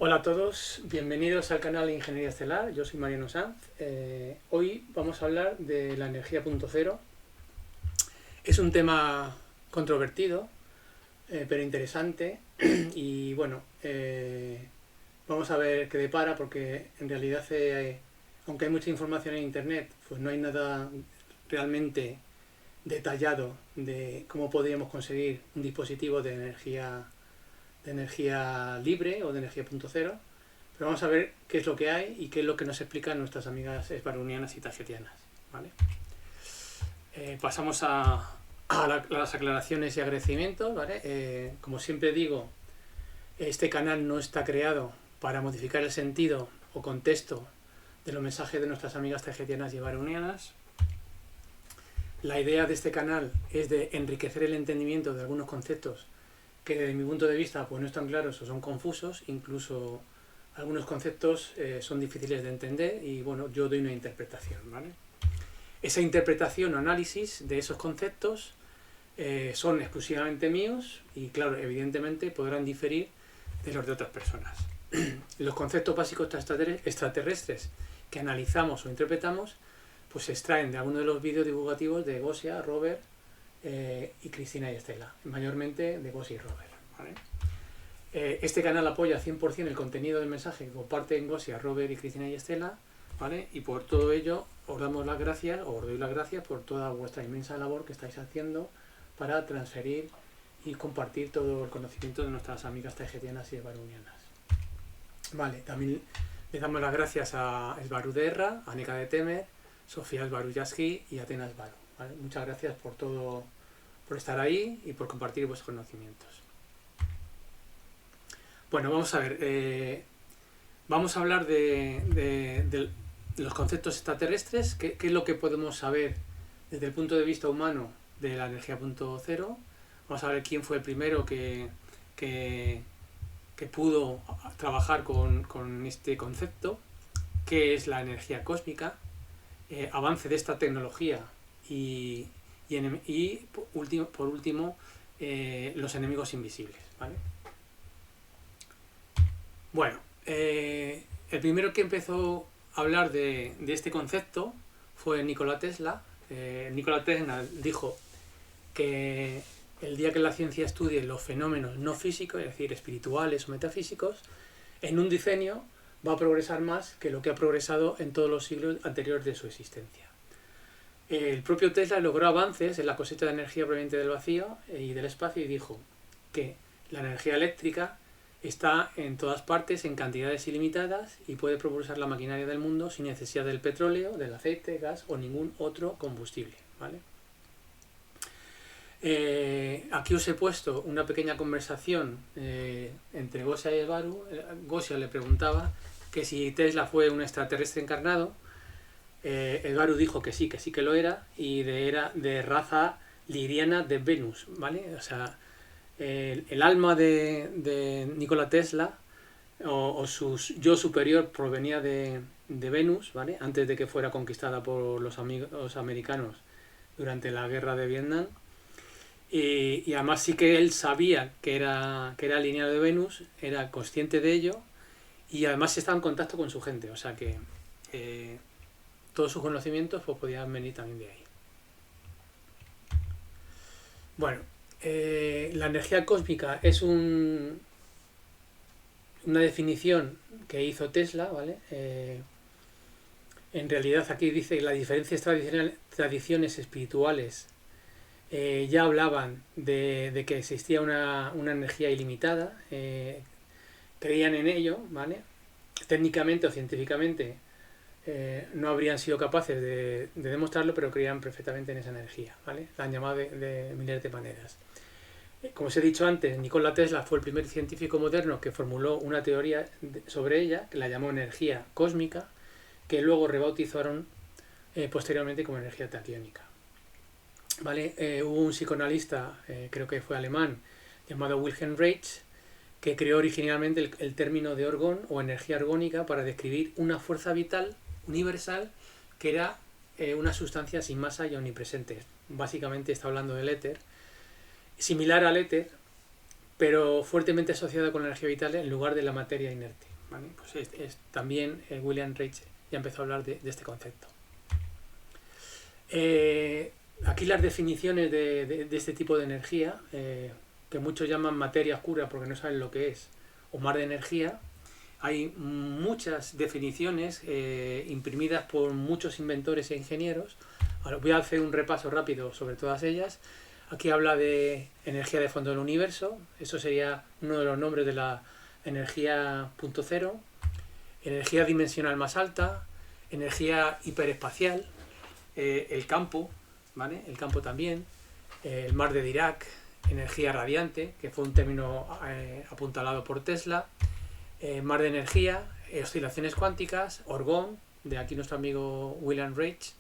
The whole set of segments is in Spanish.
Hola a todos, bienvenidos al canal de Ingeniería Estelar, yo soy Mariano Sanz. Hoy vamos a hablar de la energía punto cero. Es un tema controvertido, pero interesante y bueno, vamos a ver qué depara porque en realidad, aunque hay mucha información en internet, pues no hay nada realmente detallado de cómo podríamos conseguir un dispositivo de energía libre o de energía punto cero. Pero vamos a ver qué es lo que hay y qué es lo que nos explican nuestras amigas esbarunianas y tagetianas, ¿vale? Pasamos a las aclaraciones y agradecimientos, ¿vale? Como siempre digo, este canal no está creado para modificar el sentido o contexto de los mensajes de nuestras amigas tagetianas y esbarunianas. La idea de este canal es de enriquecer el entendimiento de algunos conceptos que desde mi punto de vista pues no están claros o son confusos, incluso algunos conceptos son difíciles de entender y bueno, yo doy una interpretación, ¿vale? Esa interpretación o análisis de esos conceptos son exclusivamente míos y claro, evidentemente podrán diferir de los de otras personas. Los conceptos básicos extraterrestres que analizamos o interpretamos pues se extraen de algunos de los vídeos divulgativos de Gosia, Robert y Cristina y Estela, mayormente de Gosia y Robert, ¿vale? Este canal apoya 100% el contenido del mensaje que comparten Gosia, Robert y Cristina y Estela, ¿vale? Y por todo ello os damos las gracias, os doy las gracias por toda vuestra inmensa labor que estáis haciendo para transferir y compartir todo el conocimiento de nuestras amigas tagetianas y esbarunianas. Vale, también le damos las gracias a Esbaru Derra, a Neka de Temer, Sofía Esbaru Yaski y Atena Esbaru, ¿vale? Muchas gracias por todo, por estar ahí y por compartir vuestros conocimientos. Bueno, vamos a ver, vamos a hablar de los conceptos extraterrestres, qué es lo que podemos saber desde el punto de vista humano de la energía punto cero. Vamos a ver quién fue el primero que pudo trabajar con este concepto, qué es la energía cósmica, avance de esta tecnología y por último, los enemigos invisibles, ¿vale? Bueno, el primero que empezó a hablar de este concepto fue Nikola Tesla. Nikola Tesla dijo que el día que la ciencia estudie los fenómenos no físicos, es decir, espirituales o metafísicos, en un diseño va a progresar más que lo que ha progresado en todos los siglos anteriores de su existencia. El propio Tesla logró avances en la cosecha de energía proveniente del vacío y del espacio y dijo que la energía eléctrica está en todas partes en cantidades ilimitadas y puede propulsar la maquinaria del mundo sin necesidad del petróleo, del aceite, gas o ningún otro combustible, ¿vale? Aquí os he puesto una pequeña conversación entre Gosia y Esbaru. Gosia le preguntaba que si Tesla fue un extraterrestre encarnado. Esbaru dijo que sí que lo era y era de raza liriana de Venus, ¿vale? O sea, el alma de Nikola Tesla o su yo superior provenía de Venus, ¿vale? Antes de que fuera conquistada por los americanos durante la guerra de Vietnam. Y además sí que él sabía que era lineal de Venus, era consciente de ello y además estaba en contacto con su gente, o sea que todos sus conocimientos pues podían venir también de ahí. Bueno, la energía cósmica es una definición que hizo Tesla, ¿vale? En realidad aquí dice que las diferentes tradiciones espirituales ya hablaban de que existía una energía ilimitada, creían en ello, ¿vale? Técnicamente o científicamente no habrían sido capaces de demostrarlo, pero creían perfectamente en esa energía, ¿vale? La han llamado de miles de maneras. Como os he dicho antes, Nikola Tesla fue el primer científico moderno que formuló una teoría sobre ella, que la llamó energía cósmica, que luego rebautizaron posteriormente como energía taquiónica. ¿Vale? Hubo un psicoanalista, creo que fue alemán, llamado Wilhelm Reich, que creó originalmente el término de orgón o energía orgónica para describir una fuerza vital universal que era una sustancia sin masa y omnipresente. Básicamente está hablando del éter, similar al éter, pero fuertemente asociada con la energía vital en lugar de la materia inerte, ¿vale? Pues también William Reich ya empezó a hablar de este concepto. Aquí las definiciones de este tipo de energía, que muchos llaman materia oscura porque no saben lo que es, o mar de energía. Hay muchas definiciones imprimidas por muchos inventores e ingenieros. Ahora voy a hacer un repaso rápido sobre todas ellas. Aquí habla de energía de fondo del universo, eso sería uno de los nombres de la energía punto cero, energía dimensional más alta, energía hiperespacial, el campo, ¿vale? El campo también, el mar de Dirac, energía radiante, que fue un término apuntalado por Tesla, mar de energía, oscilaciones cuánticas, orgón, de aquí nuestro amigo Wilhelm Reich,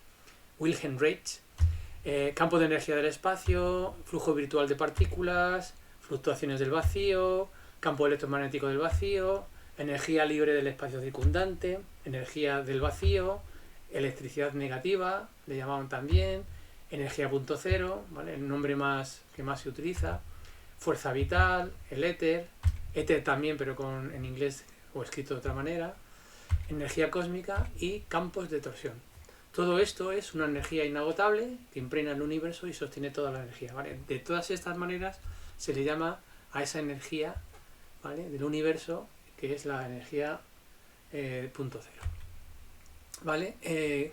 campo de energía del espacio, flujo virtual de partículas, fluctuaciones del vacío, campo electromagnético del vacío, energía libre del espacio circundante, energía del vacío, electricidad negativa, le llamaban también, energía punto cero, ¿vale? El nombre que más se utiliza, fuerza vital, el éter también, pero en inglés o escrito de otra manera, energía cósmica y campos de torsión. Todo esto es una energía inagotable que impregna el universo y sostiene toda la energía, ¿vale? De todas estas maneras se le llama a esa energía, ¿vale?, del universo, que es la energía punto cero. ¿Vale?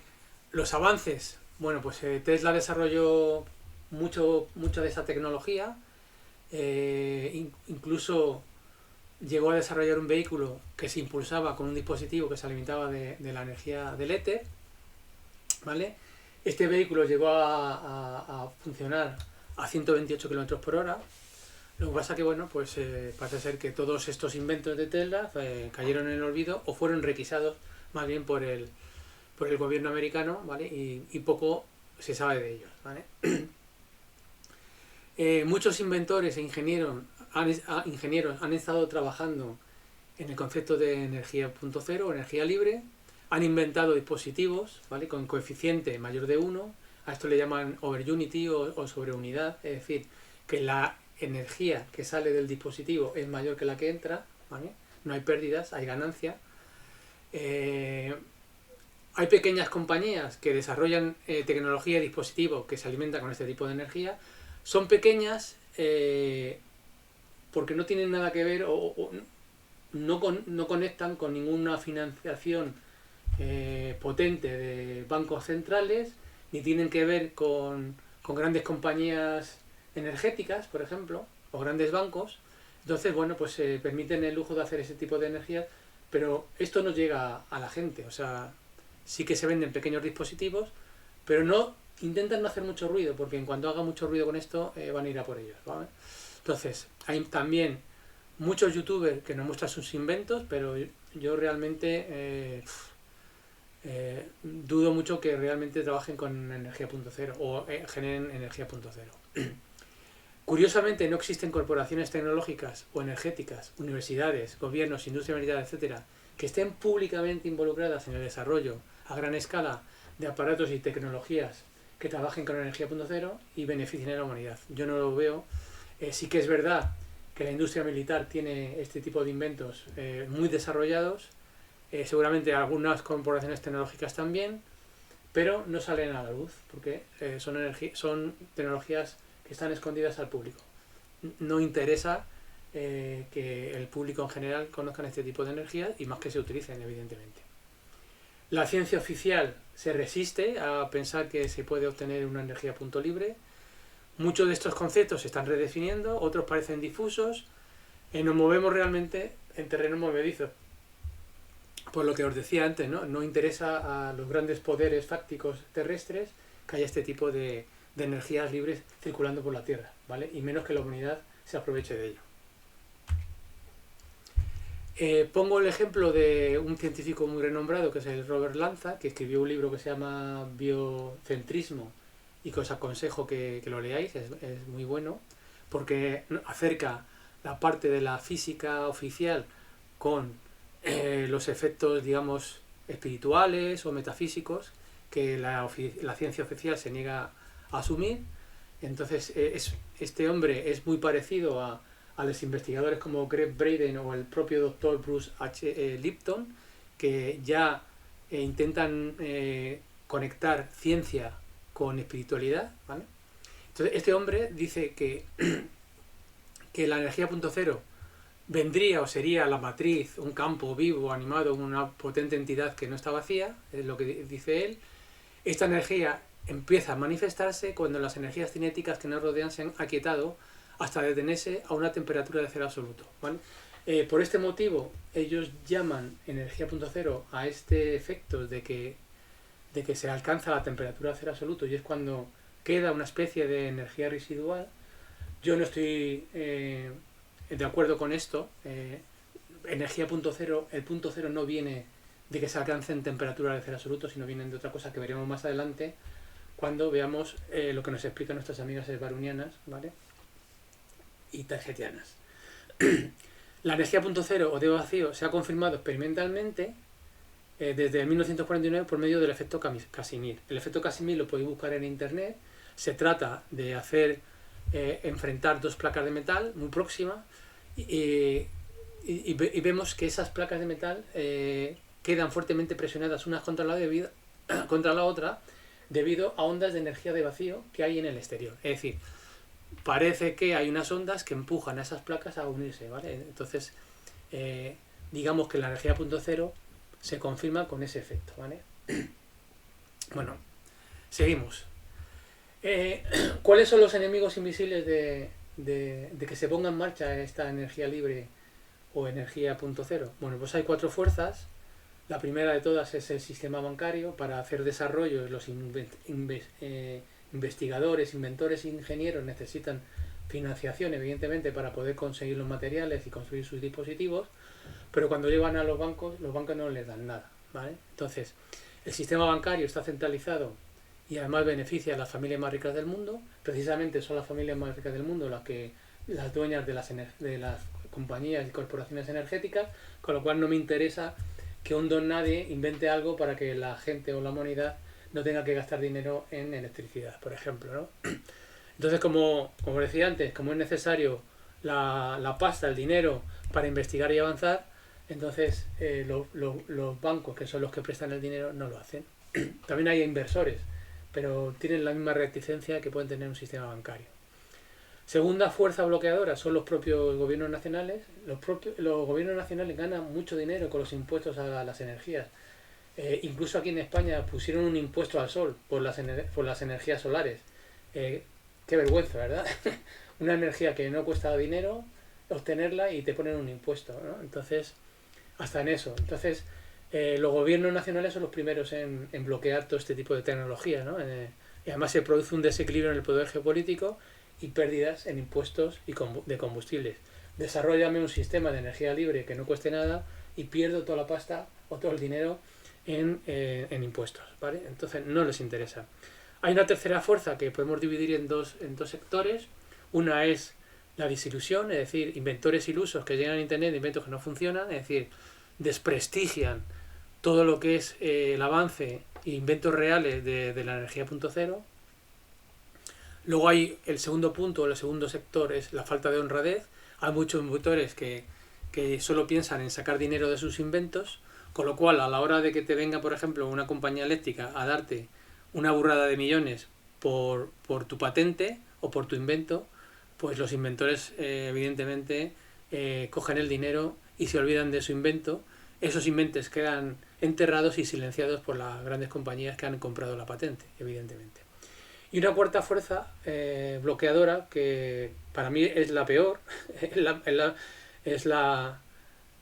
Los avances, bueno, pues Tesla desarrolló mucho de esa tecnología, incluso llegó a desarrollar un vehículo que se impulsaba con un dispositivo que se alimentaba de la energía del éter, ¿vale? Este vehículo llegó a funcionar a 128 km por hora. Lo que pasa que, bueno, pues parece ser que todos estos inventos de Tesla cayeron en el olvido o fueron requisados más bien por el gobierno americano, ¿vale? Y poco se sabe de ellos, ¿vale? Muchos inventores e ingenieros han estado trabajando en el concepto de energía punto cero, energía libre, han inventado dispositivos, ¿vale?, con coeficiente mayor de 1, a esto le llaman overunity o sobreunidad, es decir, que la energía que sale del dispositivo es mayor que la que entra, ¿vale? No hay pérdidas, hay ganancia. Hay pequeñas compañías que desarrollan tecnología y dispositivos que se alimentan con este tipo de energía. Son pequeñas porque no tienen nada que ver o no conectan con ninguna financiación potente de bancos centrales, ni tienen que ver con grandes compañías energéticas, por ejemplo, o grandes bancos. Entonces, bueno, pues se permiten el lujo de hacer ese tipo de energía, pero esto no llega a la gente. O sea, sí que se venden pequeños dispositivos, pero intentan no hacer mucho ruido, porque en cuanto haga mucho ruido con esto, van a ir a por ellos, ¿vale? Entonces, hay también muchos youtubers que nos muestran sus inventos, pero yo realmente dudo mucho que realmente trabajen con energía punto cero o generen energía punto cero. Curiosamente, no existen corporaciones tecnológicas o energéticas, universidades, gobiernos, industria militar, etcétera, que estén públicamente involucradas en el desarrollo a gran escala de aparatos y tecnologías que trabajen con energía punto cero y beneficien a la humanidad. Yo no lo veo. Sí que es verdad que la industria militar tiene este tipo de inventos muy desarrollados, seguramente algunas corporaciones tecnológicas también, pero no salen a la luz porque son tecnologías que están escondidas al público. No interesa que el público en general conozcan este tipo de energías y más que se utilicen, evidentemente. La ciencia oficial se resiste a pensar que se puede obtener una energía punto libre. Muchos de estos conceptos se están redefiniendo, otros parecen difusos. Nos movemos realmente en terrenos movedizos. Por lo que os decía antes, no interesa a los grandes poderes fácticos terrestres que haya este tipo de energías libres circulando por la Tierra, ¿vale? Y menos que la humanidad se aproveche de ello. Pongo el ejemplo de un científico muy renombrado que es el Robert Lanza, que escribió un libro que se llama Biocentrismo y que os aconsejo que lo leáis, es muy bueno, porque acerca la parte de la física oficial con los efectos, digamos, espirituales o metafísicos que la ciencia oficial se niega a asumir. Entonces este hombre es muy parecido a a los investigadores como Greg Braden o el propio doctor Bruce H. Lipton, que ya intentan conectar ciencia con espiritualidad, ¿vale? Entonces, este hombre dice que la energía punto cero vendría o sería la matriz, un campo vivo, animado, una potente entidad que no está vacía, es lo que dice él. Esta energía empieza a manifestarse cuando las energías cinéticas que nos rodean se han aquietado hasta detenerse a una temperatura de cero absoluto, ¿vale? Por este motivo, ellos llaman energía punto cero a este efecto de que se alcanza la temperatura de cero absoluto, y es cuando queda una especie de energía residual. Yo no estoy de acuerdo con esto. Energía punto cero, el punto cero no viene de que se alcancen temperaturas de cero absoluto, sino vienen de otra cosa que veremos más adelante cuando veamos lo que nos explican nuestras amigas esbarunianas, ¿vale? Y targetianas. La energía punto cero o de vacío se ha confirmado experimentalmente desde 1949 por medio del efecto Casimir. El efecto Casimir lo podéis buscar en internet. Se trata de hacer enfrentar dos placas de metal muy próximas y vemos que esas placas de metal quedan fuertemente presionadas unas contra la otra debido a ondas de energía de vacío que hay en el exterior. Es decir, parece que hay unas ondas que empujan a esas placas a unirse, ¿vale? Entonces, digamos que la energía punto cero se confirma con ese efecto, ¿vale? Bueno, seguimos. ¿Cuáles son los enemigos invisibles de que se ponga en marcha esta energía libre o energía punto cero? Bueno, pues hay 4 fuerzas. La primera de todas es el sistema bancario. Para hacer desarrollo, los investigadores, inventores e ingenieros necesitan financiación, evidentemente, para poder conseguir los materiales y construir sus dispositivos, pero cuando llevan a los bancos no les dan nada, ¿vale? Entonces, el sistema bancario está centralizado y además beneficia a las familias más ricas del mundo. Precisamente son las familias más ricas del mundo las dueñas de las compañías y corporaciones energéticas, con lo cual no me interesa que un don nadie invente algo para que la gente o la humanidad no tenga que gastar dinero en electricidad, por ejemplo, ¿no? Entonces, como decía antes, como es necesario la pasta, el dinero para investigar y avanzar, entonces los bancos, que son los que prestan el dinero, no lo hacen. También hay inversores, pero tienen la misma reticencia que pueden tener un sistema bancario. Segunda fuerza bloqueadora son los propios gobiernos nacionales. Los gobiernos nacionales ganan mucho dinero con los impuestos a las energías. Incluso aquí en España pusieron un impuesto al sol por las energías solares. Qué vergüenza, ¿verdad? Una energía que no cuesta dinero obtenerla y te ponen un impuesto, ¿no? Entonces, hasta en eso. Entonces, los gobiernos nacionales son los primeros en bloquear todo este tipo de tecnología, ¿no? Y además se produce un desequilibrio en el poder geopolítico y pérdidas en impuestos de combustibles. Desarrollame un sistema de energía libre que no cueste nada y pierdo toda la pasta o todo el dinero en impuestos, ¿vale? Entonces no les interesa. Hay una tercera fuerza que podemos dividir en dos sectores. Una es la desilusión, es decir, inventores ilusos que llegan a internet de inventos que no funcionan, es decir, desprestigian todo lo que es el avance e inventos reales de la energía punto cero. Luego hay el segundo punto, el segundo sector, es la falta de honradez. Hay muchos inventores que solo piensan en sacar dinero de sus inventos, con lo cual a la hora de que te venga, por ejemplo, una compañía eléctrica a darte una burrada de millones por tu patente o por tu invento, pues los inventores evidentemente cogen el dinero y se olvidan de su invento. Esos inventos quedan enterrados y silenciados por las grandes compañías que han comprado la patente, evidentemente. Y una cuarta fuerza bloqueadora, que para mí es la peor, es la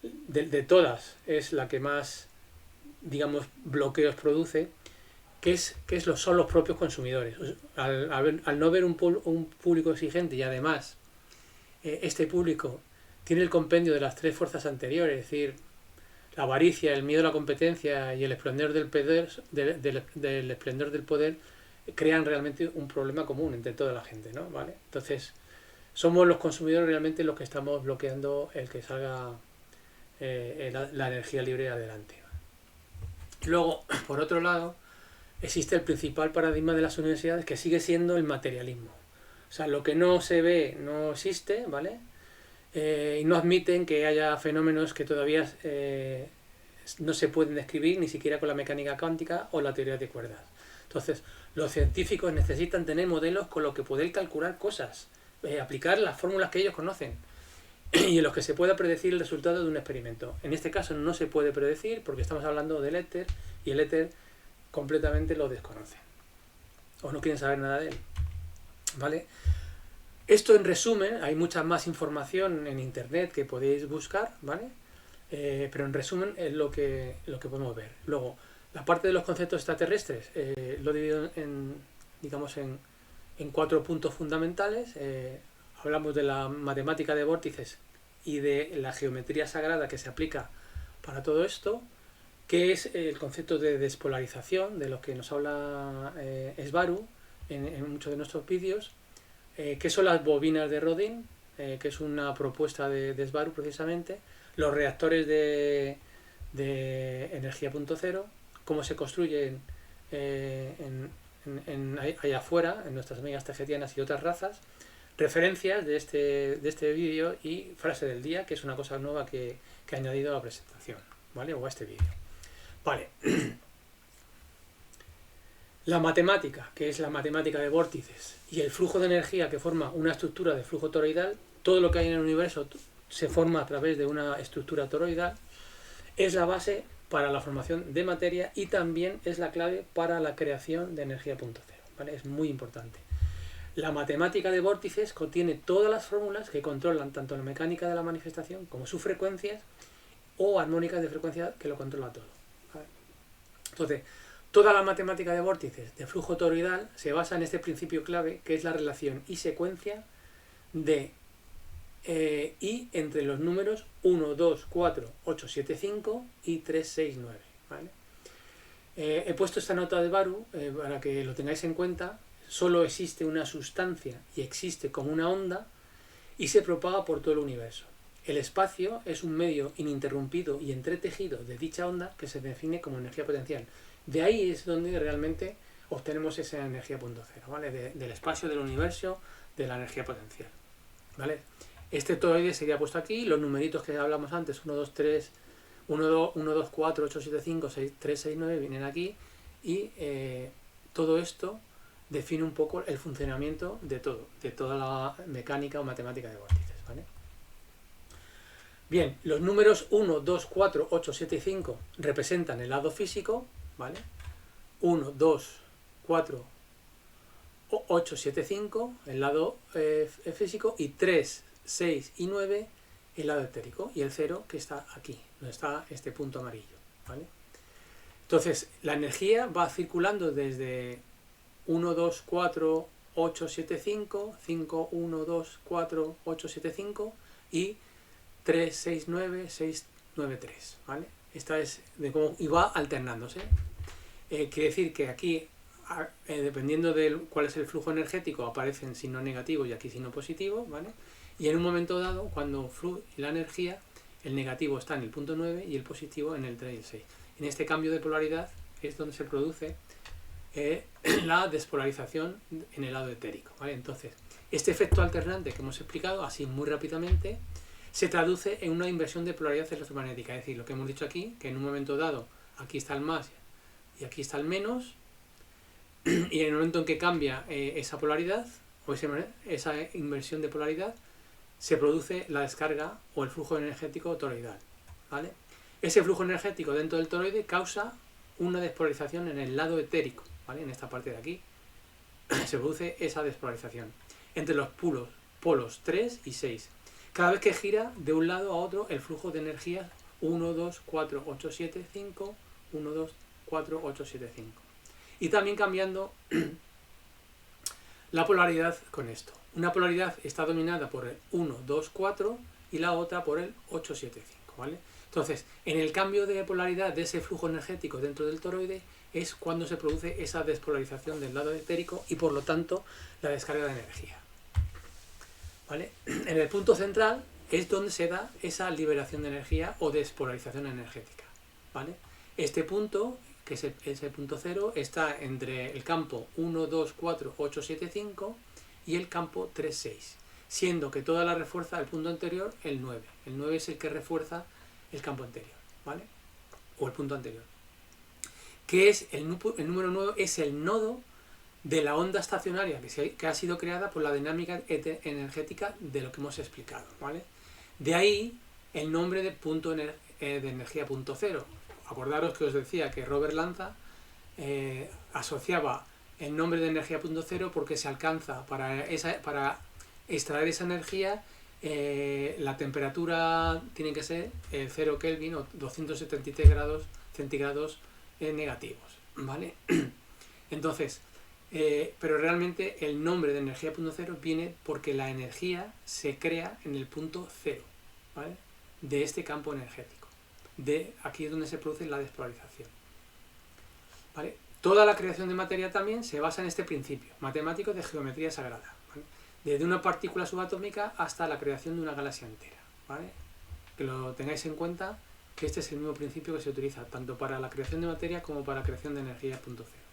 de todas, es la que más, digamos, bloqueos produce, son los propios consumidores. Al no ver un público exigente, y además este público tiene el compendio de las 3 fuerzas anteriores, es decir, la avaricia, el miedo a la competencia y el esplendor del esplendor del poder, crean realmente un problema común entre toda la gente, ¿no? ¿Vale? Entonces, somos los consumidores realmente los que estamos bloqueando el que salga la energía libre adelante. Luego, por otro lado, existe el principal paradigma de las universidades, que sigue siendo el materialismo. O sea, lo que no se ve no existe, ¿vale? y no admiten que haya fenómenos que todavía no se pueden describir ni siquiera con la mecánica cuántica o la teoría de cuerdas. Entonces, los científicos necesitan tener modelos con los que poder calcular cosas, aplicar las fórmulas que ellos conocen y en los que se pueda predecir el resultado de un experimento. En este caso no se puede predecir porque estamos hablando del éter y el éter completamente lo desconocen o no quieren saber nada de él. ¿Vale? Esto en resumen, hay mucha más información en internet que podéis buscar, ¿vale? Pero en resumen es lo que podemos ver. Luego, la parte de los conceptos extraterrestres lo he dividido digamos en 4 puntos fundamentales. Hablamos de la matemática de vórtices y de la geometría sagrada que se aplica para todo esto, que es el concepto de despolarización, de lo que nos habla Esbaru en muchos de nuestros vídeos, que son las bobinas de Rodin, que es una propuesta de Esbaru precisamente, los reactores de energía punto cero, cómo se construyen allá afuera, en nuestras amigas tagetianas y otras razas, referencias de este vídeo y frase del día, que es una cosa nueva que he añadido a la presentación, ¿vale? O a este vídeo. Vale. La matemática, que es la matemática de vórtices, y el flujo de energía que forma una estructura de flujo toroidal, todo lo que hay en el universo se forma a través de una estructura toroidal, es la base para la formación de materia y también es la clave para la creación de energía punto cero, ¿vale? Es muy importante. La matemática de vórtices contiene todas las fórmulas que controlan tanto la mecánica de la manifestación como sus frecuencias o armónicas de frecuencia que lo controla todo, ¿vale? Entonces, toda la matemática de vórtices de flujo toroidal se basa en este principio clave, que es la relación y secuencia de I entre los números 1, 2, 4, 8, 7, 5 y 3, 6, 9. ¿Vale? He puesto esta nota de Esbaru para que lo tengáis en cuenta. Solo existe una sustancia y existe como una onda y se propaga por todo el universo. El espacio es un medio ininterrumpido y entretejido de dicha onda que se define como energía potencial. De ahí es donde realmente obtenemos esa energía punto cero, ¿vale? Del espacio, del universo, de la energía potencial, ¿vale? Este toroide sería puesto aquí, los numeritos que hablamos antes, 1, 2, 3, 1, 2, 4, 8, 7, 5, 6, 3, 6, 9, vienen aquí y todo esto define un poco el funcionamiento de todo, de toda la mecánica o matemática de vórtices, ¿vale? Bien, los números 1, 2, 4, 8, 7 y 5 representan el lado físico, ¿vale? 1, 2, 4, 8, 7, 5, el lado físico, y 3, 6 y 9, el lado etérico, y el 0 que está aquí, donde está este punto amarillo, ¿vale? Entonces, la energía va circulando desde 1, 2, 4, 8, 7, 5, 5, 1, 2, 4, 8, 7, 5 y 3, 6, 9, 6, 9, 3, ¿vale? Esta es de cómo, y va alternándose. Quiere decir que aquí, dependiendo de cuál es el flujo energético, aparecen signo negativo y aquí signo positivo, ¿vale? Y en un momento dado, cuando fluye la energía, el negativo está en el punto 9 y el positivo en el 3 y el 6. En este cambio de polaridad es donde se produce la despolarización en el lado etérico, ¿vale? Entonces, este efecto alternante que hemos explicado, así muy rápidamente, se traduce en una inversión de polaridad electromagnética. Es decir, lo que hemos dicho aquí, que en un momento dado, aquí está el más y aquí está el menos, y en el momento en que cambia esa polaridad, o esa inversión de polaridad, se produce la descarga o el flujo energético toroidal, ¿vale? Ese flujo energético dentro del toroide causa una despolarización en el lado etérico, ¿vale? En esta parte de aquí se produce esa despolarización entre los polos 3 y 6. Cada vez que gira de un lado a otro el flujo de energía 1, 2, 4, 8, 7, 5, 1, 2, 4, 8, 7, 5. Y también cambiando la polaridad con esto. Una polaridad está dominada por el 1, 2, 4 y la otra por el 8, 7, 5, ¿vale? Entonces, en el cambio de polaridad de ese flujo energético dentro del toroide es cuando se produce esa despolarización del lado etérico y por lo tanto la descarga de energía, ¿vale? En el punto central es donde se da esa liberación de energía o despolarización energética, ¿vale? Este punto, que es el punto 0, está entre el campo 1, 2, 4, 8, 7, 5 y el campo 3, 6. siendo que toda la refuerza el punto anterior el 9. El 9 es el que refuerza el campo anterior, ¿vale? O el punto anterior. Que es el número 9 es el nodo de la onda estacionaria que ha sido creada por la dinámica energética de lo que hemos explicado, ¿vale? De ahí el nombre de punto de energía punto cero. Acordaros que os decía que Robert Lanza asociaba el nombre de energía punto cero porque se alcanza para extraer esa energía, la temperatura tiene que ser 0 Kelvin o 273 grados centígrados negativos, ¿vale? Entonces, pero realmente el nombre de energía punto cero viene porque la energía se crea en el punto cero, ¿vale? De este campo energético. Aquí es donde se produce la despolarización, ¿vale? Toda la creación de materia también se basa en este principio matemático de geometría sagrada, ¿vale? Desde una partícula subatómica hasta la creación de una galaxia entera, ¿vale? Que lo tengáis en cuenta, que este es el mismo principio que se utiliza tanto para la creación de materia como para la creación de energía punto cero.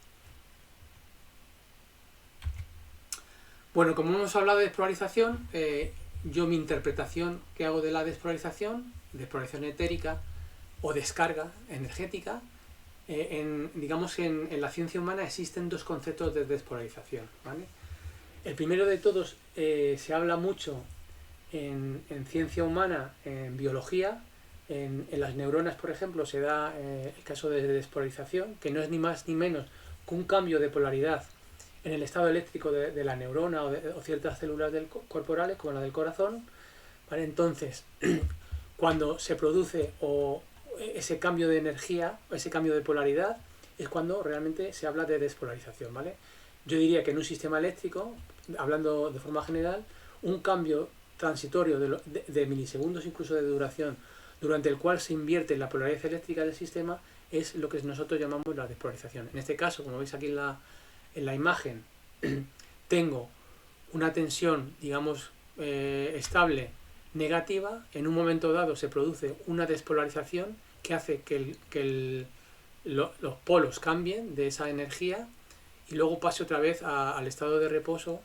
Bueno, como hemos hablado de despolarización, yo mi interpretación que hago de la despolarización etérica o descarga energética, digamos que en la ciencia humana existen dos conceptos de despolarización, ¿vale? El primero de todos se habla mucho en ciencia humana, en biología, en las neuronas, por ejemplo, se da el caso de despolarización, que no es ni más ni menos que un cambio de polaridad en el estado eléctrico de la neurona o ciertas células corporales, como la del corazón, ¿vale? Entonces, cuando se produce ese cambio de energía, ese cambio de polaridad, es cuando realmente se habla de despolarización, ¿vale? Yo diría que en un sistema eléctrico, hablando de forma general, un cambio transitorio de milisegundos incluso de duración, durante el cual se invierte la polaridad eléctrica del sistema, es lo que nosotros llamamos la despolarización. En este caso, como veis aquí en la imagen, tengo una tensión, digamos, estable negativa. En un momento dado se produce una despolarización que hace que los polos cambien de esa energía y luego pase otra vez al estado de reposo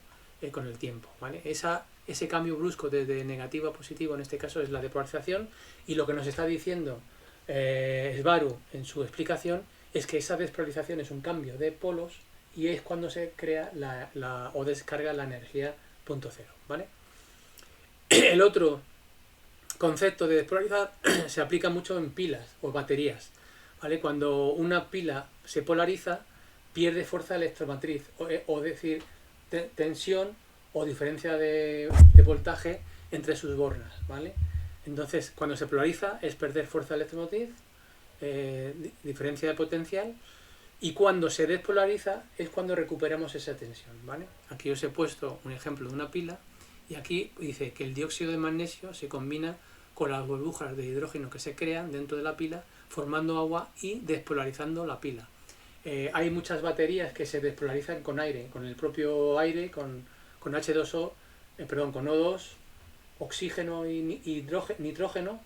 con el tiempo, ¿vale? Ese cambio brusco desde negativo a positivo en este caso es la despolarización, y lo que nos está diciendo Svaru en su explicación es que esa despolarización es un cambio de polos y es cuando se crea o descarga la energía punto cero, ¿vale? El otro concepto de despolarizar se aplica mucho en pilas o baterías, ¿vale? Cuando una pila se polariza, pierde fuerza electromotriz, o decir, tensión o diferencia de voltaje entre sus bornas, ¿vale? Entonces, cuando se polariza es perder fuerza electromotriz, diferencia de potencial, y cuando se despolariza es cuando recuperamos esa tensión, ¿vale? Aquí os he puesto un ejemplo de una pila y aquí dice que el dióxido de magnesio se combina con las burbujas de hidrógeno que se crean dentro de la pila formando agua y despolarizando la pila. Hay muchas baterías que se despolarizan con aire, con el propio aire, con H2O, con O2, oxígeno y nitrógeno,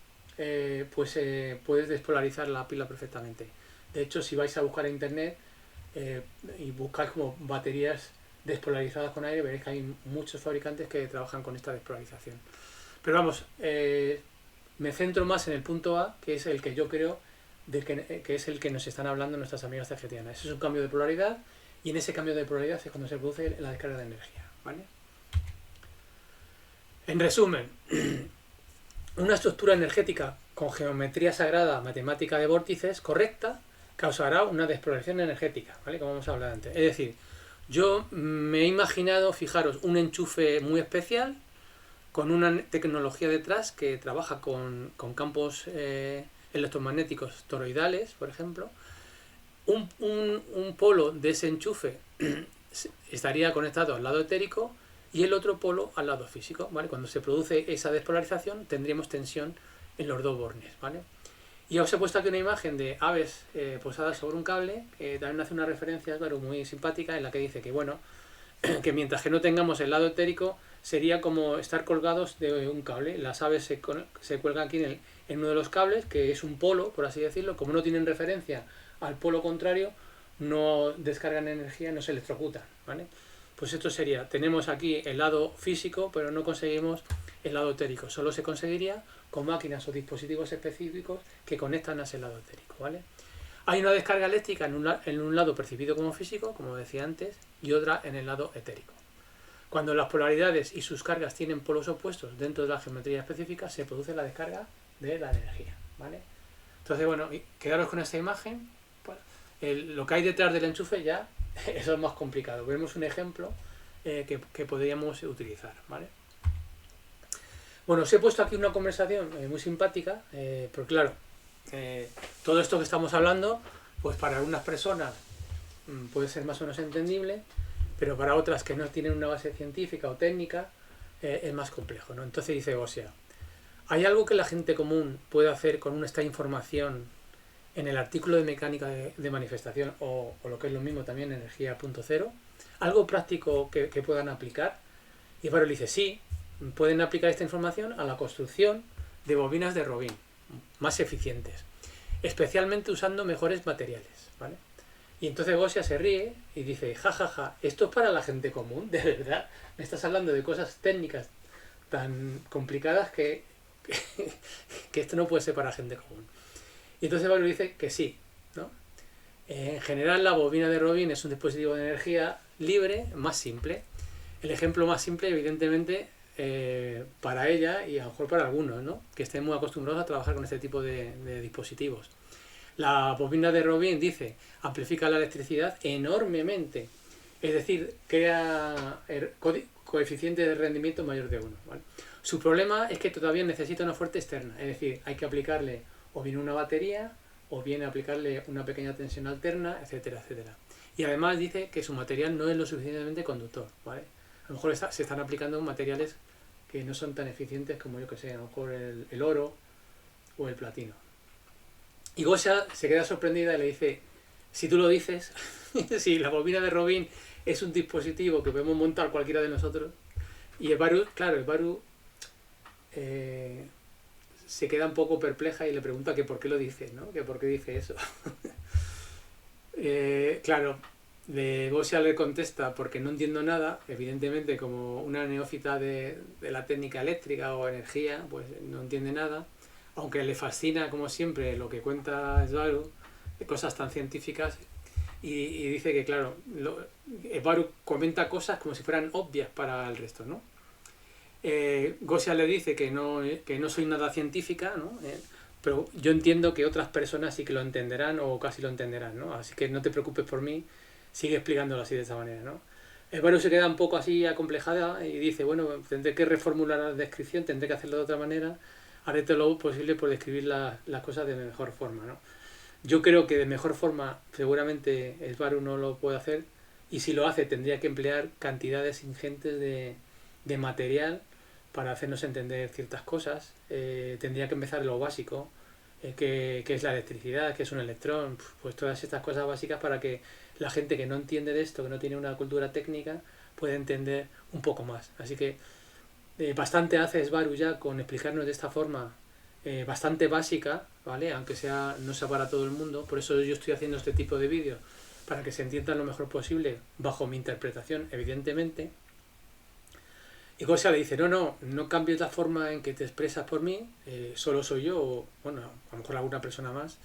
pues puedes despolarizar la pila perfectamente. De hecho, si vais a buscar en internet y buscáis como baterías despolarizadas con aire, veréis que hay muchos fabricantes que trabajan con esta despolarización. Pero vamos, me centro más en el punto A, que es el que yo creo que es el que nos están hablando nuestras amigas cefetianas. Ese es un cambio de polaridad, y en ese cambio de polaridad es cuando se produce la descarga de energía, ¿vale? En resumen, una estructura energética con geometría sagrada matemática de vórtices correcta causará una despolarización energética, ¿vale? Como hemos hablado antes. Es decir, yo me he imaginado, fijaros, un enchufe muy especial con una tecnología detrás que trabaja con campos electromagnéticos toroidales, por ejemplo. Un polo de ese enchufe estaría conectado al lado etérico y el otro polo al lado físico, ¿vale? Cuando se produce esa despolarización tendríamos tensión en los dos bornes, ¿vale? Y os he puesto aquí una imagen de aves posadas sobre un cable, que también hace una referencia, claro, muy simpática, en la que dice que, bueno, que mientras que no tengamos el lado etérico sería como estar colgados de un cable. Las aves se cuelgan aquí en uno de los cables, que es un polo, por así decirlo. Como no tienen referencia al polo contrario, no descargan energía, no se electrocutan, ¿vale? Pues esto sería, tenemos aquí el lado físico, pero no conseguimos el lado etérico. Solo se conseguiría con máquinas o dispositivos específicos que conectan a ese lado etérico, ¿vale? Hay una descarga eléctrica en un lado percibido como físico, como decía antes, y otra en el lado etérico. Cuando las polaridades y sus cargas tienen polos opuestos dentro de la geometría específica, se produce la descarga de la energía, ¿vale? Entonces, bueno, quedaros con esta imagen. Pues, lo que hay detrás del enchufe ya, eso es más complicado. Vemos un ejemplo que podríamos utilizar, ¿vale? Bueno, os he puesto aquí una conversación muy simpática, pero claro, todo esto que estamos hablando, pues para algunas personas puede ser más o menos entendible, pero para otras que no tienen una base científica o técnica, es más complejo, ¿no? Entonces dice Gosia, ¿hay algo que la gente común puede hacer con esta información en el artículo de mecánica de manifestación o lo que es lo mismo también energía punto cero? ¿Algo práctico que puedan aplicar? Y Barrow dice, sí, pueden aplicar esta información a la construcción de bobinas de Robin más eficientes, especialmente usando mejores materiales, ¿vale? Y entonces Gosia se ríe y dice, jajaja, esto es para la gente común, de verdad, me estás hablando de cosas técnicas tan complicadas que esto no puede ser para gente común. Y entonces Barrow dice que sí, ¿no? En general la bobina de Robin es un dispositivo de energía libre más simple. El ejemplo más simple, evidentemente, para ella y a lo mejor para algunos, ¿no? Que estén muy acostumbrados a trabajar con este tipo de dispositivos. La bobina de Robin, dice, amplifica la electricidad enormemente, es decir, crea coeficiente de rendimiento mayor de 1, ¿vale? Su problema es que todavía necesita una fuente externa, es decir, hay que aplicarle o bien una batería o bien aplicarle una pequeña tensión alterna, etcétera, etcétera. Y además dice que su material no es lo suficientemente conductor, ¿vale? A lo mejor se están aplicando materiales que no son tan eficientes como, yo que sé, a lo mejor el oro o el platino. Y Gosia se queda sorprendida y le dice, si tú lo dices, si la bobina de Robin es un dispositivo que podemos montar cualquiera de nosotros, y el Barrow, claro, el Barrow se queda un poco perpleja y le pregunta que por qué lo dice, ¿no? Que por qué dice eso. Claro, Gosia le contesta porque no entiendo nada, evidentemente como una neófita de la técnica eléctrica o energía, pues no entiende nada, aunque le fascina como siempre lo que cuenta Svaru, de cosas tan científicas, y dice que claro, Svaru comenta cosas como si fueran obvias para el resto, ¿no? Gosia le dice que no soy nada científica, ¿no? Pero yo entiendo que otras personas sí que lo entenderán o casi lo entenderán, ¿no? Así que no te preocupes por mí, sigue explicándolo así de esa manera, ¿no? Varus se queda un poco así acomplejada y dice, bueno, tendré que reformular la descripción, tendré que hacerlo de otra manera, haré todo lo posible por describir las cosas de mejor forma, ¿no? Yo creo que de mejor forma seguramente Svaru no lo puede hacer, y si lo hace tendría que emplear cantidades ingentes de material para hacernos entender ciertas cosas. Tendría que empezar lo básico, que es la electricidad, que es un electrón, pues todas estas cosas básicas para que la gente que no entiende de esto, que no tiene una cultura técnica, pueda entender un poco más. Así que bastante hace Svaru ya con explicarnos de esta forma bastante básica, ¿vale? Aunque no sea para todo el mundo. Por eso yo estoy haciendo este tipo de vídeos, para que se entiendan lo mejor posible, bajo mi interpretación, evidentemente. Y Gosia le dice, no cambies la forma en que te expresas por mí, solo soy yo, o bueno, a lo mejor alguna persona más,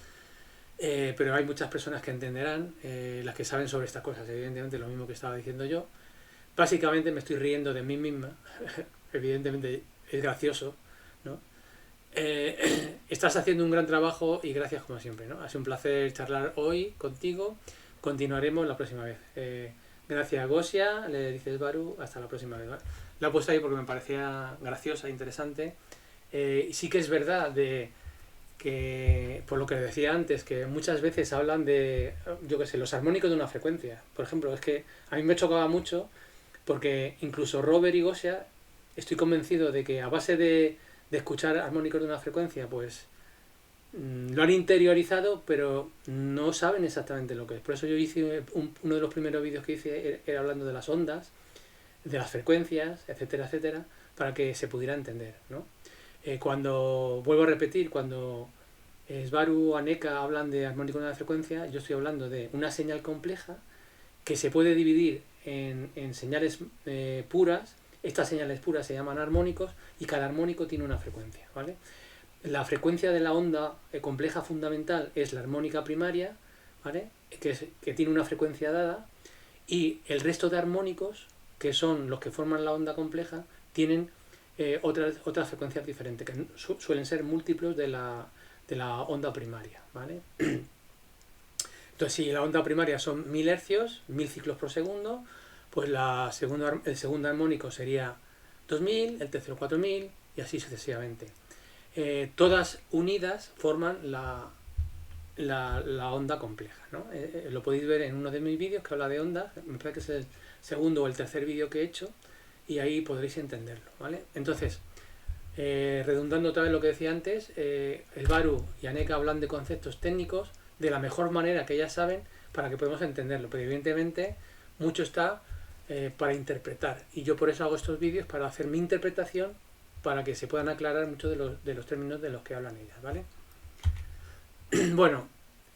pero hay muchas personas que entenderán, las que saben sobre estas cosas, evidentemente lo mismo que estaba diciendo yo. Básicamente me estoy riendo de mí misma, evidentemente es gracioso, ¿no? Estás haciendo un gran trabajo y gracias como siempre, ¿no? Ha sido un placer charlar hoy contigo, continuaremos la próxima vez. Gracias Gosia, le dice Svaru, hasta la próxima vez, ¿vale? La he puesto ahí porque me parecía graciosa, interesante. Sí que es verdad que, por lo que decía antes, que muchas veces hablan de, yo qué sé, los armónicos de una frecuencia. Por ejemplo, es que a mí me chocaba mucho porque incluso Robert y Gosia, estoy convencido de que a base de escuchar armónicos de una frecuencia, pues lo han interiorizado, pero no saben exactamente lo que es. Por eso yo hice uno de los primeros vídeos que hice era hablando de las ondas, de las frecuencias, etcétera, etcétera, para que se pudiera entender, ¿no? Cuando, vuelvo a repetir, cuando Svaru o Aneka hablan de armónico de una frecuencia, yo estoy hablando de una señal compleja que se puede dividir en señales puras. Estas señales puras se llaman armónicos y cada armónico tiene una frecuencia, ¿vale? La frecuencia de la onda compleja fundamental es la armónica primaria, ¿vale? Que tiene una frecuencia dada, y el resto de armónicos, que son los que forman la onda compleja, tienen otras frecuencias diferentes, que suelen ser múltiplos de la onda primaria, ¿vale? Entonces, si la onda primaria son 1000 hercios, 1000 ciclos por segundo, pues el segundo armónico sería 2000, el tercero 4000 y así sucesivamente. Todas unidas forman la onda compleja, ¿no? Lo podéis ver en uno de mis vídeos que habla de ondas, me parece que es el segundo o el tercer vídeo que he hecho, y ahí podréis entenderlo, ¿vale? Entonces, redundando otra vez lo que decía antes, el Baru y Aneka hablan de conceptos técnicos de la mejor manera que ellas saben para que podamos entenderlo, pero evidentemente mucho está para interpretar, y yo por eso hago estos vídeos, para hacer mi interpretación, para que se puedan aclarar muchos de los términos de los que hablan ellas, ¿vale? Bueno,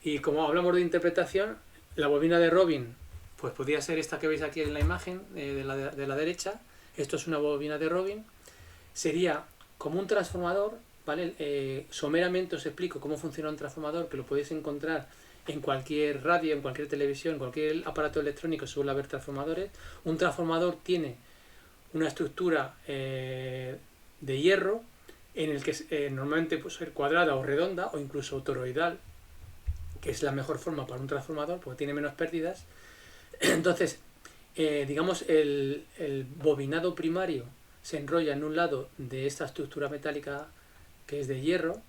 y como hablamos de interpretación, la bobina de Robin, pues podría ser esta que veis aquí en la imagen de la derecha. Esto es una bobina de Robin. Sería como un transformador, ¿vale? Someramente os explico cómo funciona un transformador, que lo podéis encontrar en cualquier radio, en cualquier televisión, en cualquier aparato electrónico suele haber transformadores. Un transformador tiene una estructura de hierro, en el que normalmente puede ser cuadrada o redonda o incluso toroidal, que es la mejor forma para un transformador porque tiene menos pérdidas. Entonces, digamos, el bobinado primario se enrolla en un lado de esta estructura metálica que es de hierro,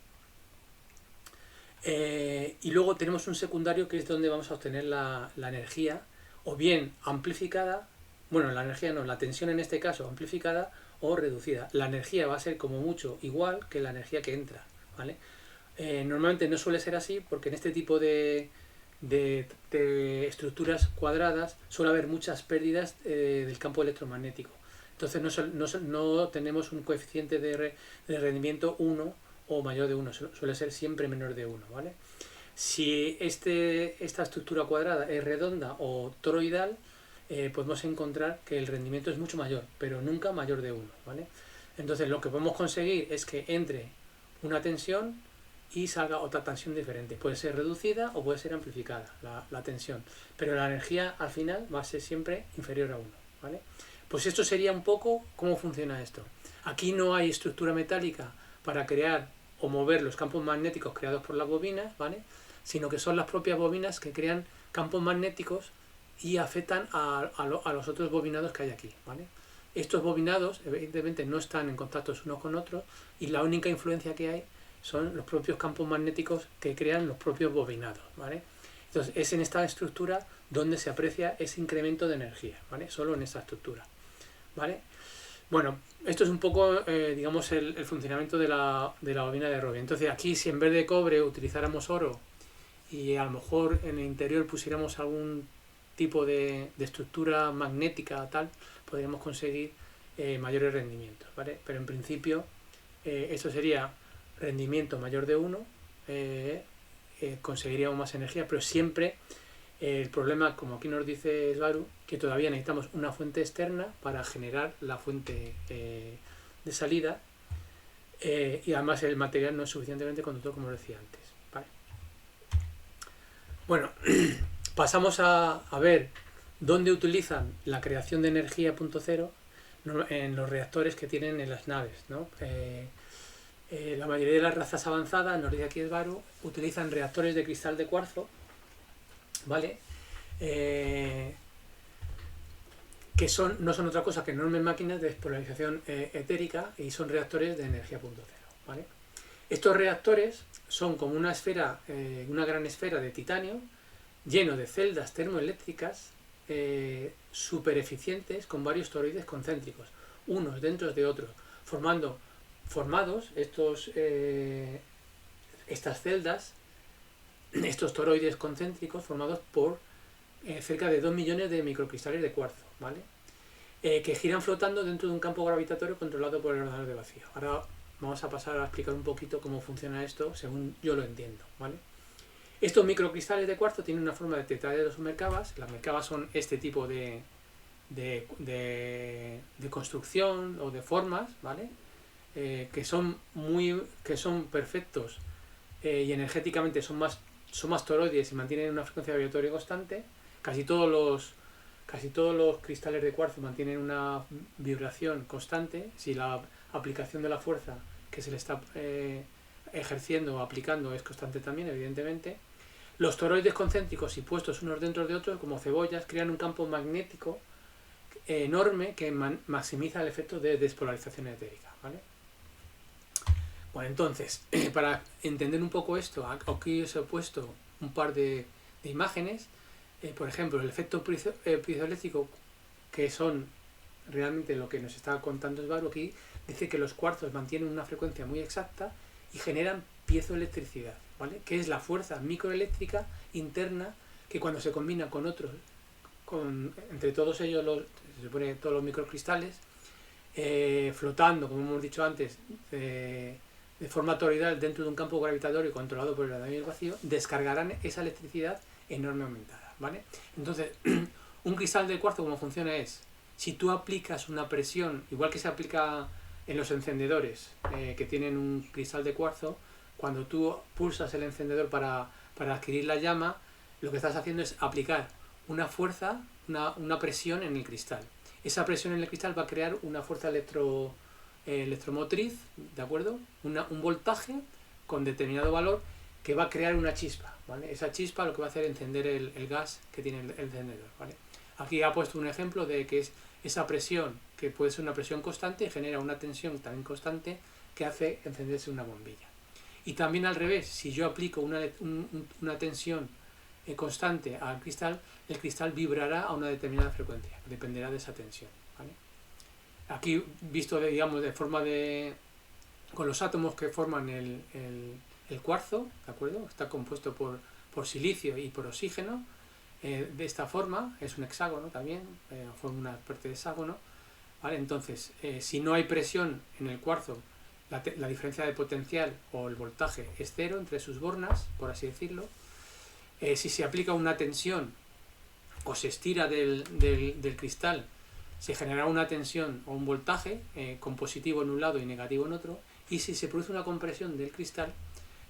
y luego tenemos un secundario que es donde vamos a obtener la energía, o bien amplificada, bueno, la energía no, la tensión en este caso amplificada o reducida. La energía va a ser como mucho igual que la energía que entra, ¿vale? Normalmente no suele ser así porque en este tipo de estructuras cuadradas suele haber muchas pérdidas del campo electromagnético. Entonces no tenemos un coeficiente de rendimiento 1 o mayor de 1, suele ser siempre menor de 1, ¿vale? Si esta estructura cuadrada es redonda o toroidal, podemos encontrar que el rendimiento es mucho mayor, pero nunca mayor de 1, ¿vale? Entonces lo que podemos conseguir es que entre una tensión y salga otra tensión diferente. Puede ser reducida o puede ser amplificada la tensión, pero la energía al final va a ser siempre inferior a 1, ¿vale? Pues esto sería un poco cómo funciona esto. Aquí no hay estructura metálica para crear o mover los campos magnéticos creados por las bobinas, ¿vale? Sino que son las propias bobinas que crean campos magnéticos y afectan a los otros bobinados que hay aquí, ¿vale? Estos bobinados evidentemente no están en contacto unos con otros y la única influencia que hay son los propios campos magnéticos que crean los propios bobinados, ¿vale? Entonces es en esta estructura donde se aprecia ese incremento de energía, ¿vale? Solo en esta estructura, ¿vale? Bueno, esto es un poco, digamos, el funcionamiento de la bobina de Robin. Entonces aquí, si en vez de cobre utilizáramos oro y a lo mejor en el interior pusiéramos algún tipo de estructura magnética tal, podríamos conseguir mayores rendimientos, ¿vale? Pero en principio esto sería rendimiento mayor de 1, conseguiríamos más energía, pero siempre el problema, como aquí nos dice Baru, que todavía necesitamos una fuente externa para generar la fuente de salida, y además el material no es suficientemente conductor, como decía antes, ¿vale? Bueno, pasamos a ver dónde utilizan la creación de energía punto cero en los reactores que tienen en las naves, ¿no? La mayoría de las razas avanzadas, nos dice aquí Baru, utilizan reactores de cristal de cuarzo, ¿vale? Que no son otra cosa que enormes máquinas de despolarización etérica, y son reactores de energía punto cero, ¿vale? Estos reactores son como una esfera, una gran esfera de titanio lleno de celdas termoeléctricas súper eficientes con varios toroides concéntricos, unos dentro de otros, formados estas celdas, estos toroides concéntricos formados por cerca de 2 millones de microcristales de cuarzo, ¿vale? Que giran flotando dentro de un campo gravitatorio controlado por el ordenador de vacío. Ahora vamos a pasar a explicar un poquito cómo funciona esto según yo lo entiendo, ¿vale? Estos microcristales de cuarzo tienen una forma de tetraedros o merkabas. Las merkabas son este tipo de de construcción o de formas, ¿vale? Que son perfectos y energéticamente son más toroides y mantienen una frecuencia vibratoria constante. Casi todos los cristales de cuarzo mantienen una vibración constante si la aplicación de la fuerza que se le está ejerciendo o aplicando es constante también, evidentemente. Los toroides concéntricos y puestos unos dentro de otros, como cebollas, crean un campo magnético enorme que maximiza el efecto de despolarización etérica, ¿vale? Bueno, entonces, para entender un poco esto, aquí os he puesto un par de imágenes. Por ejemplo, el efecto piezoeléctrico, que son realmente lo que nos está contando Sbarú aquí, dice que los cuarzos mantienen una frecuencia muy exacta y generan piezoelectricidad, ¿vale? Que es la fuerza microeléctrica interna que cuando se combina con otros, entre todos ellos, se supone todos los microcristales, flotando, como hemos dicho antes, de forma toroidal dentro de un campo gravitatorio controlado por el radio y el vacío, descargarán esa electricidad enorme aumentada, ¿vale? Entonces, un cristal de cuarzo, ¿cómo funciona? Si tú aplicas una presión, igual que se aplica en los encendedores que tienen un cristal de cuarzo, cuando tú pulsas el encendedor para adquirir la llama, lo que estás haciendo es aplicar una fuerza, una presión en el cristal. Esa presión en el cristal va a crear una fuerza electromotriz, ¿de acuerdo? Un voltaje con determinado valor que va a crear una chispa, ¿vale? Esa chispa lo que va a hacer es encender el gas que tiene el encendedor, ¿vale? Aquí ha puesto un ejemplo de que es esa presión, que puede ser una presión constante, genera una tensión también constante que hace encenderse una bombilla. Y también al revés, si yo aplico una tensión constante al cristal, el cristal vibrará a una determinada frecuencia, dependerá de esa tensión, ¿vale? Aquí visto, digamos, de forma con los átomos que forman el cuarzo, ¿de acuerdo? Está compuesto por silicio y por oxígeno. De esta forma, es un hexágono también, forma una especie de hexágono, ¿vale? Entonces, si no hay presión en el cuarzo, la diferencia de potencial o el voltaje es cero entre sus bornas, por así decirlo. Si se aplica una tensión o se estira del cristal, se generará una tensión o un voltaje con positivo en un lado y negativo en otro, y si se produce una compresión del cristal,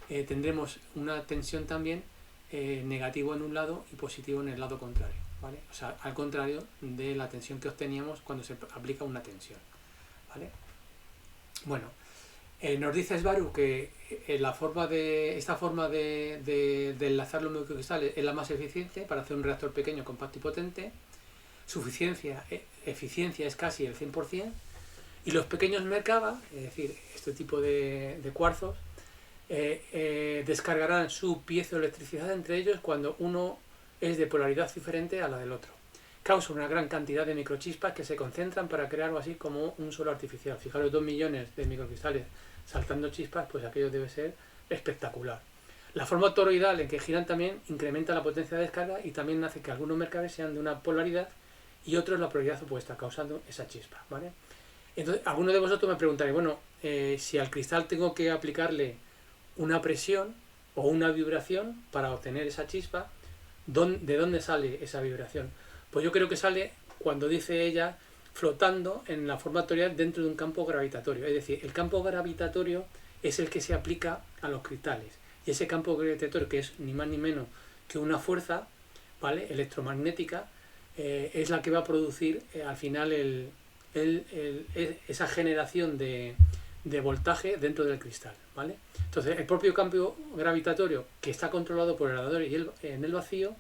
tendremos una tensión también negativo en un lado y positivo en el lado contrario, ¿vale? O sea, al contrario de la tensión que obteníamos cuando se aplica una tensión, ¿vale? Bueno, nos dice Sbarú que esta forma de enlazar los microcristales es la más eficiente para hacer un reactor pequeño, compacto y potente. Su eficiencia es casi el 100%, y los pequeños Merkaba, es decir, este tipo de cuarzos, descargarán su piezoelectricidad entre ellos cuando uno es de polaridad diferente a la del otro. Causa una gran cantidad de microchispas que se concentran para crear algo así como un sol artificial. Fijaros, 2 millones de microcristales saltando chispas, pues aquello debe ser espectacular. La forma toroidal en que giran también incrementa la potencia de descarga y también hace que algunos Merkabes sean de una polaridad y otros la polaridad opuesta, causando esa chispa, ¿vale? Entonces, alguno de vosotros me preguntaréis, bueno, si al cristal tengo que aplicarle una presión o una vibración para obtener esa chispa, ¿de dónde sale esa vibración? Pues yo creo que sale cuando dice ella flotando en la forma toroidal dentro de un campo gravitatorio. Es decir, el campo gravitatorio es el que se aplica a los cristales. Y ese campo gravitatorio, que es ni más ni menos que una fuerza, ¿vale?, electromagnética, es la que va a producir al final esa generación de voltaje dentro del cristal, ¿vale? Entonces, el propio campo gravitatorio, que está controlado por el radiador y en el vacío,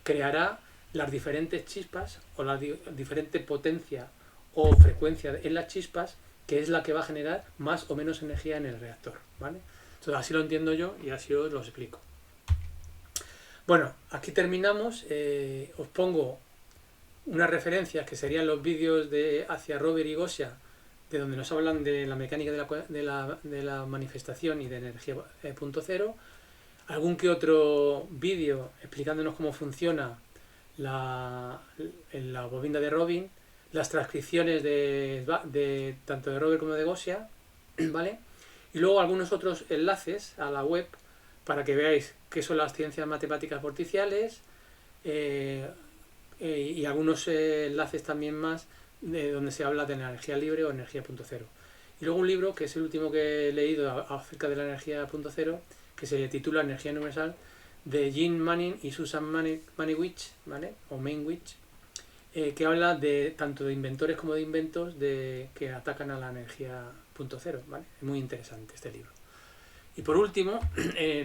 creará las diferentes chispas o la diferente potencia o frecuencia en las chispas, que es la que va a generar más o menos energía en el reactor, ¿vale? Entonces, así lo entiendo yo y así os lo explico. Bueno, aquí terminamos. Os pongo unas referencias que serían los vídeos de hacia Robert y Gosia, de donde nos hablan de la mecánica de la manifestación y de energía punto cero. Algún que otro vídeo explicándonos cómo funciona la bobina de Robin, las transcripciones tanto de Robert como de Gosia, ¿vale? Y luego algunos otros enlaces a la web para que veáis qué son las ciencias matemáticas vorticiales, y algunos enlaces también más de donde se habla de la energía libre o energía punto cero. Y luego un libro, que es el último que he leído acerca de la energía punto cero, que se titula Energía Universal, de Jim Manning y Susan Mankiewicz, ¿vale? O Mankiewicz, que habla de tanto de inventores como de inventos que atacan a la energía punto cero, ¿vale? Es muy interesante este libro. Y por último,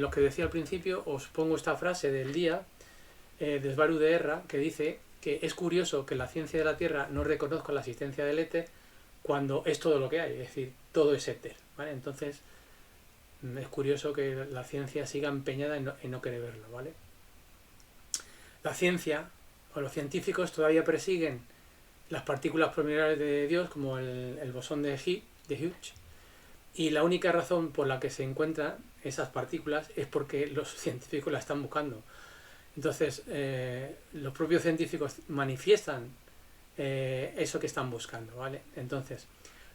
lo que decía al principio, os pongo esta frase del día, de Svaru de Erra, que dice que es curioso que la ciencia de la Tierra no reconozca la existencia del éter cuando es todo lo que hay, es decir, todo es éter, ¿vale? Entonces, es curioso que la ciencia siga empeñada en no querer verlo, ¿vale? La ciencia o los científicos todavía persiguen las partículas preliminares de Dios, como el bosón de Higgs, y la única razón por la que se encuentran esas partículas es porque los científicos la están buscando. Entonces, los propios científicos manifiestan eso que están buscando, ¿vale? Entonces,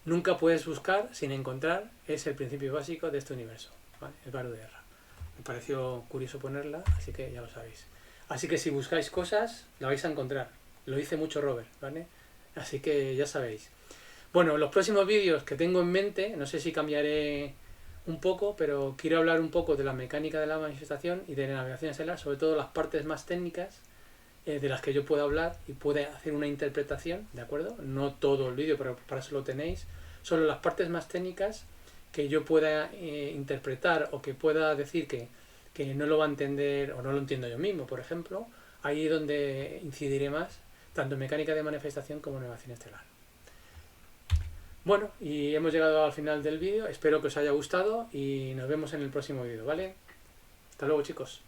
nunca puedes buscar sin encontrar, es el principio básico de este universo, ¿vale? El Svaru de Erra. Me pareció curioso ponerla, así que ya lo sabéis. Así que si buscáis cosas, la vais a encontrar. Lo dice mucho Robert, ¿vale? Así que ya sabéis. Bueno, los próximos vídeos que tengo en mente, no sé si cambiaré un poco, pero quiero hablar un poco de la mecánica de la manifestación y de la navegación estelar, sobre todo las partes más técnicas de las que yo puedo hablar y puede hacer una interpretación, ¿de acuerdo? No todo el vídeo, pero para eso lo tenéis. Solo las partes más técnicas que yo pueda interpretar o que pueda decir que no lo va a entender o no lo entiendo yo mismo, por ejemplo, ahí es donde incidiré más, tanto en mecánica de manifestación como en navegación estelar. Bueno, y hemos llegado al final del vídeo, espero que os haya gustado y nos vemos en el próximo vídeo, ¿vale? Hasta luego, chicos.